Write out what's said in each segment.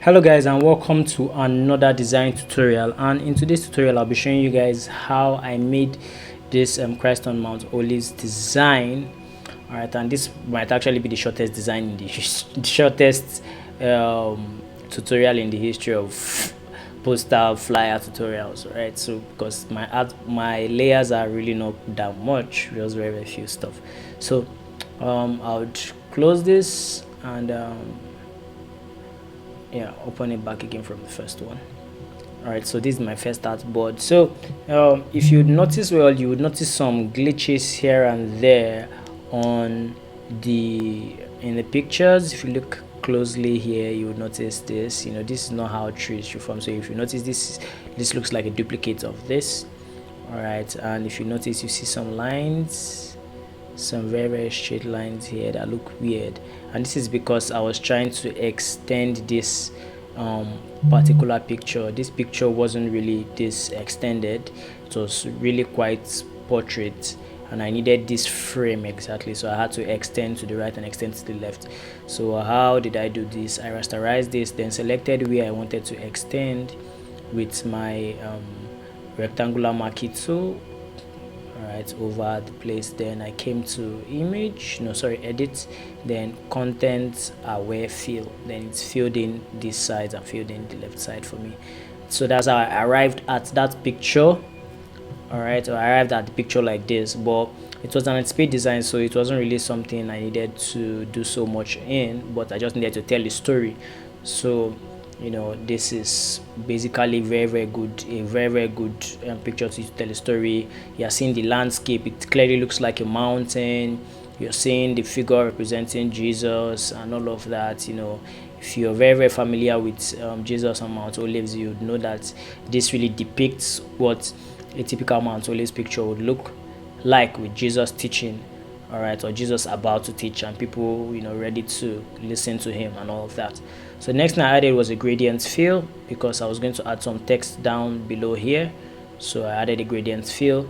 Hello guys, and welcome to another design tutorial. And in today's tutorial I'll be showing you guys how I made this Christ on Mount Olives design. All right, and this might actually be the shortest design in the shortest tutorial in the history of poster flyer tutorials. Right, so because my layers are really not that much, just very few stuff. So I would close this and yeah, open it back again from the first one. All right, so this is my first artboard. So if you notice, well, you would notice some glitches here and there on in the pictures. If you look closely here, you would notice this. This is not how trees should form. So if you notice, this looks like a duplicate of this. All right, and if you notice, you see some lines, some very straight lines here that look weird, and this is because I was trying to extend this particular picture. This picture wasn't really this extended, it was really quite portrait, and I needed this frame exactly, so I had to extend to the right and extend to the left. So how did I do this? I rasterized this, then selected where I wanted to extend with my rectangular marquee tool. Right, over the place. Then I came to edit, then content aware fill, then it's filled in this side and filled in the left side for me. So that's how I arrived at that picture. All right, so I arrived at the picture like this, but it was an speed design, so it wasn't really something I needed to do so much in, but I just needed to tell the story. So this is basically very good, a very good picture to tell a story. You're seeing the landscape, it clearly looks like a mountain. You're seeing the figure representing Jesus and all of that. If you're very familiar with Jesus on Mount Olives, you would know that this really depicts what a typical Mount Olives picture would look like, with Jesus teaching, all right, or Jesus about to teach and people ready to listen to him and all of that. So next thing I added was a gradient fill, because I was going to add some text down below here, so I added a gradient fill.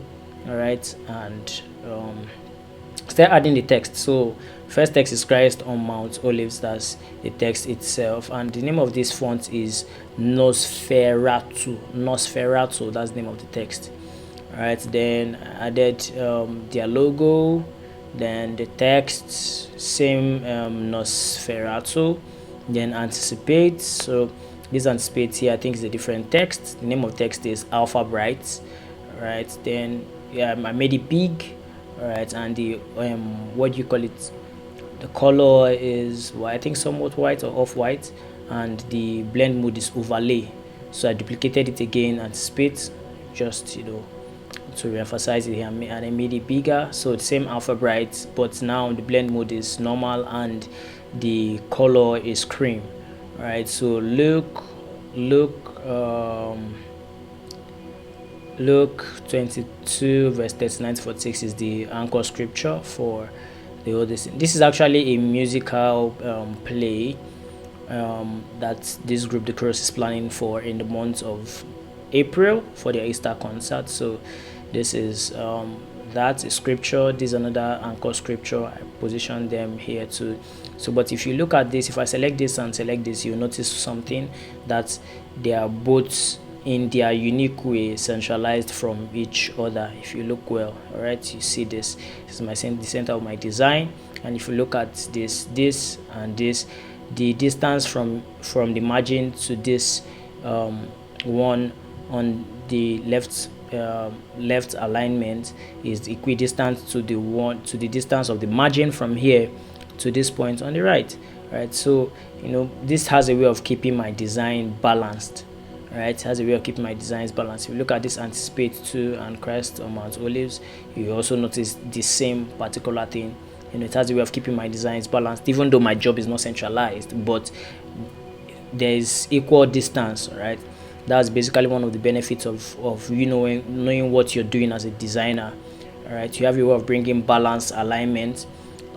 All right, and start adding the text. So first text is Christ on Mount Olives, that's the text itself, and the name of this font is Nosferatu, that's the name of the text. All right, then I added their logo, then the text, same Nosferatu, then anticipate. So this anticipate here, I think, is a different text. The name of text is Alpha Bright. All right, then yeah, I made it big. All right, and the what do you call it, the color is, well, I think somewhat white or off-white, and the blend mode is overlay. So I duplicated it again, anticipate, just to re-emphasize it here, and I made it bigger. So the same Alpha Bright, but now the blend mode is normal and the color is cream. All right, so Luke 22 verse 39 to 46 is the anchor scripture for the whole this. This is actually a musical play that this group, the chorus, is planning for in the month of April for their Easter concert. So this is that's a scripture. This is another anchor scripture. I position them here too. So but if you look at this, if I select this and select this, you'll notice something, that they are both in their unique way centralized from each other. If you look well, all right, you see this is the center of my design. And if you look at this and this, the distance from the margin to this one on the left alignment is equidistant to the distance of the margin from here to this point on the right. Right, so this has a way of keeping my design balanced. Right, has a way of keeping my designs balanced. If you look at this anticipate 2 and Christ on Mount Olives, you also notice the same particular thing. It has a way of keeping my designs balanced, even though my job is not centralized, but there is equal distance. Right, that's basically one of the benefits of knowing what you're doing as a designer. All right, you have a way of bringing balance, alignment,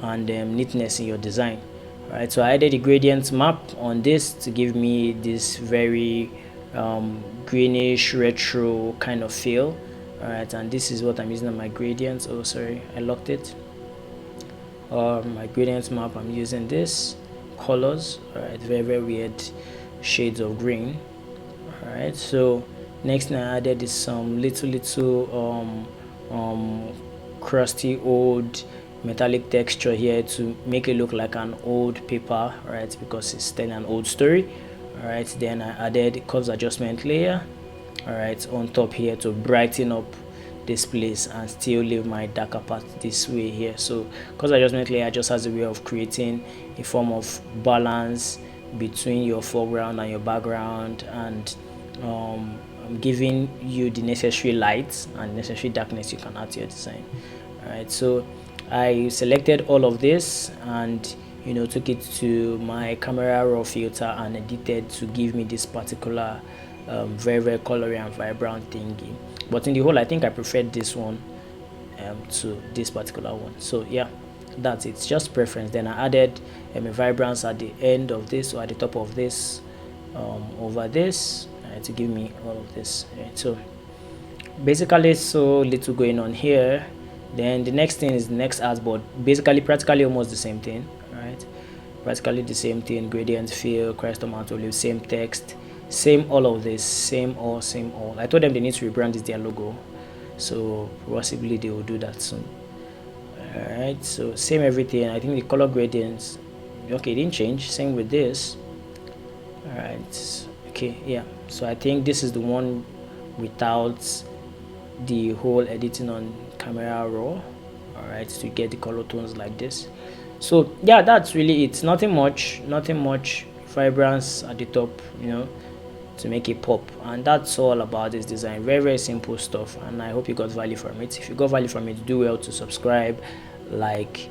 and neatness in your design. All right, so I added a gradient map on this to give me this very greenish retro kind of feel. All right, and this is what I'm using on my gradients. Oh, sorry, I locked it. My gradient map, I'm using this colors. All right, very weird shades of green. All right, so next thing I added is some little crusty old metallic texture here to make it look like an old paper, right, because it's telling an old story. All right, then I added curves adjustment layer, all right, on top here to brighten up this place and still leave my darker part this way here. So curves adjustment layer just has a way of creating a form of balance between your foreground and your background, and giving you the necessary light and necessary darkness you can add to your design. All right, so I selected all of this and took it to my camera raw filter and edited to give me this particular very colory and vibrant thingy. But in the whole, I think I preferred this one to this particular one. So yeah, that's it. It's just preference. Then I added a vibrance at the end of this, or at the top of this, over this, to give me all of this. Right? So basically, so little going on here. Then the next thing is the next artboard. Basically, practically almost the same thing, right? Practically the same thing. Gradient fill, crest amount olive, same text, same all of this, same all. I told them they need to rebrand this their logo, so possibly they will do that soon. All right, so same everything. I think the color gradients, okay, it didn't change. Same with this. All right, okay, yeah. So I think this is the one without the whole editing on camera raw, all right, to get the color tones like this. So yeah, that's really it. Nothing much vibrance at the top, to make it pop, and that's all about this design. Very simple stuff, and I hope you got value from it. If you got value from it, do well to subscribe, like,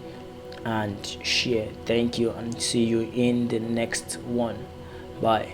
and share. Thank you, and see you in the next one. Bye.